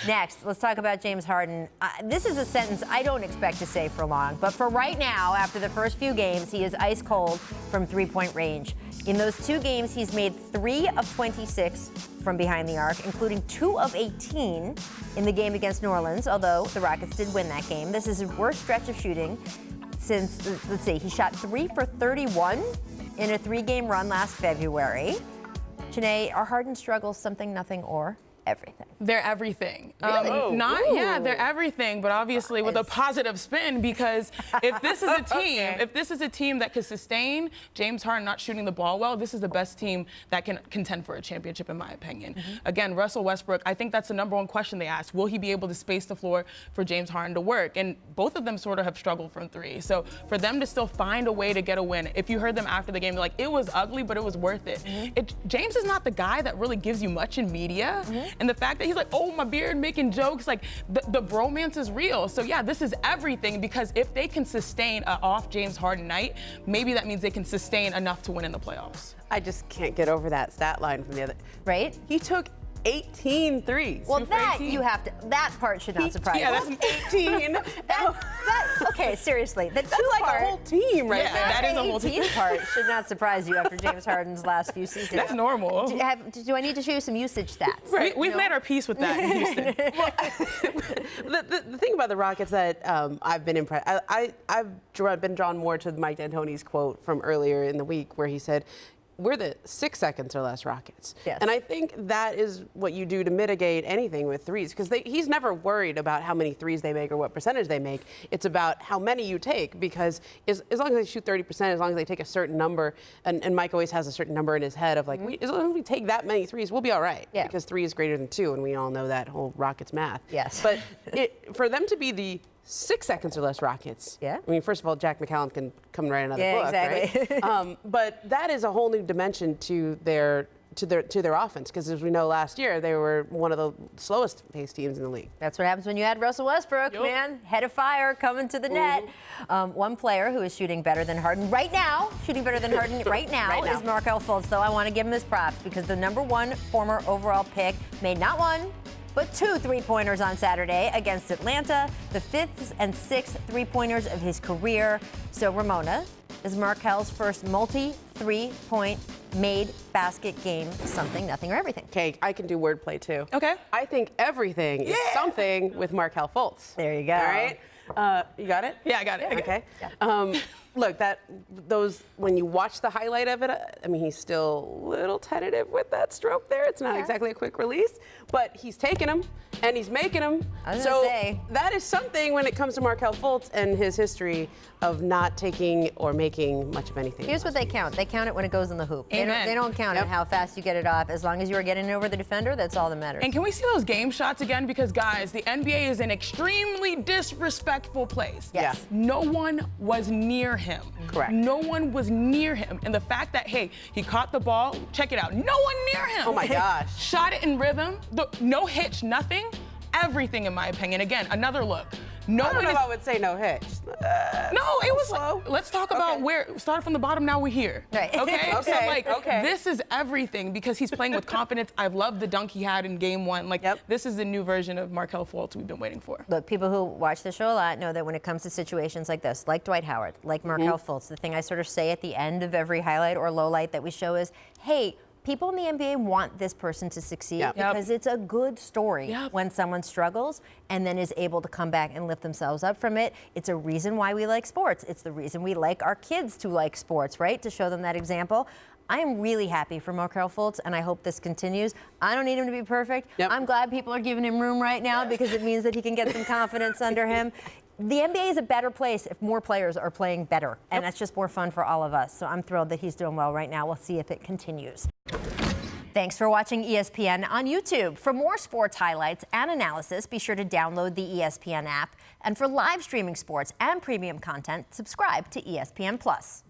Next, let's talk about James Harden. This is a sentence I don't expect to say for long, but for right now, after the first few games, he is ice cold from three-point range. In those 2 games, he's made 3 of 26 from behind the arc, including 2 of 18 in the game against New Orleans, although the Rockets did win that game. This is his worst stretch of shooting since, let's see, he shot 3 for 31 in a 3-game run last February. Janae, are Harden struggles something, nothing, or everything? They're everything. Really? They're everything, but obviously with a positive spin, because if this is a team, if this is a team that could sustain James Harden not shooting the ball well, this is the best team that can contend for a championship, in my opinion. Again, Russell Westbrook, I think that's the number one question they ask. Will he be able to space the floor for James Harden to work? And both of them sort of have struggled from 3. So for them to still find a way to get a win, if you heard them after the game, they're like, it was ugly, but it was worth it. James is not the guy that really gives you much in media. And the fact that he's like, oh, my beard, making jokes, like the bromance is real. So yeah, this is everything, because if they can sustain an off James Harden night, maybe that means they can sustain enough to win in the playoffs. I just can't get over that stat line from the other. Right? He took 18 threes. Well, that you have to. That part should not surprise you. Yeah, that's 18. Okay, seriously, that's like part, a whole team, right? Yeah, that is a whole team. Part should not surpise you after James Harden's last few seasons. That's normal. Do I need to show you some usage stats? Right, we've made our peace with that in Houston. The thing about the Rockets that I've been impressed, I've been drawn more to Mike D'Antoni's quote from earlier in the week, where he said, we're the 6 seconds or less Rockets. Yes. And I think that is what you do to mitigate anything with threes, because he's never worried about how many threes they make or what percentage they make. It's about how many you take, because as long as they shoot 30%, as long as they take a certain number, and Mike always has a certain number in his head of like, as long as we take that many threes, we'll be all right. Yeah. Because 3 is greater than 2, and we all know that whole Rockets math. Yes. But for them to be the 6 seconds or less Rockets. Yeah. I mean, first of all, Jack McCallum can come and write another book, exactly. right? But that is a whole new dimension to their offense, because as we know, last year they were one of the slowest paced teams in the league. That's what happens when you add Russell Westbrook, man. Head of fire coming to the net. One player who is shooting better than Harden right now, is Markelle Fultz, though. I want to give him his props, because the #1 former overall pick made not 1, but 2 3-pointers on Saturday against Atlanta, the 5th and 6th 3-pointers of his career. So, Ramona, is Markelle's first multi-3-point made basket game something, nothing, or everything? Okay, I can do wordplay too. Okay. I think everything is something with Markelle Fultz. There you go. All right. You got it? Yeah, I got it. Okay. Yeah. Look, when you watch the highlight of it, I mean, he's still a little tentative with that stroke there. It's not exactly a quick release, but he's taking them and he's making them. So that is something when it comes to Markelle Fultz and his history of not taking or making much of anything. Here's what they count. They count it when it goes in the hoop. Amen. They don't count it how fast you get it off. As long as you are getting it over the defender, that's all that matters. And can we see those game shots again? Because, guys, the NBA is an extremely disrespectful place. Yes. No one was near him. Correct. No one was near him. And the fact that, hey, he caught the ball, check it out, no one near him. Oh, my gosh. Shot it in rhythm, no hitch, nothing. Everything, in my opinion. Again, another look. I don't know if I would say no hitch. No, it was slow. Let's talk about where, started from the bottom, now we're here. Right. Okay? So, like, okay. this is everything, because he's playing with confidence. I've loved the dunk he had in game 1. Like, this is the new version of Markelle Fultz we've been waiting for. Look, people who watch the show a lot know that when it comes to situations like this, like Dwight Howard, like Markelle Fultz, the thing I sort of say at the end of every highlight or low light that we show is, hey, people in the NBA want this person to succeed because it's a good story when someone struggles and then is able to come back and lift themselves up from it. It's a reason why we like sports. It's the reason we like our kids to like sports, right? To show them that example. I am really happy for Markelle Fultz, and I hope this continues. I don't need him to be perfect. I'm glad people are giving him room right now because it means that he can get some confidence under him. The NBA is a better place if more players are playing better, and that's just more fun for all of us. So I'm thrilled that he's doing well right now. We'll see if it continues. Thanks for watching ESPN on YouTube. For more sports highlights and analysis, be sure to download the ESPN app. And for live streaming sports and premium content, subscribe to ESPN+.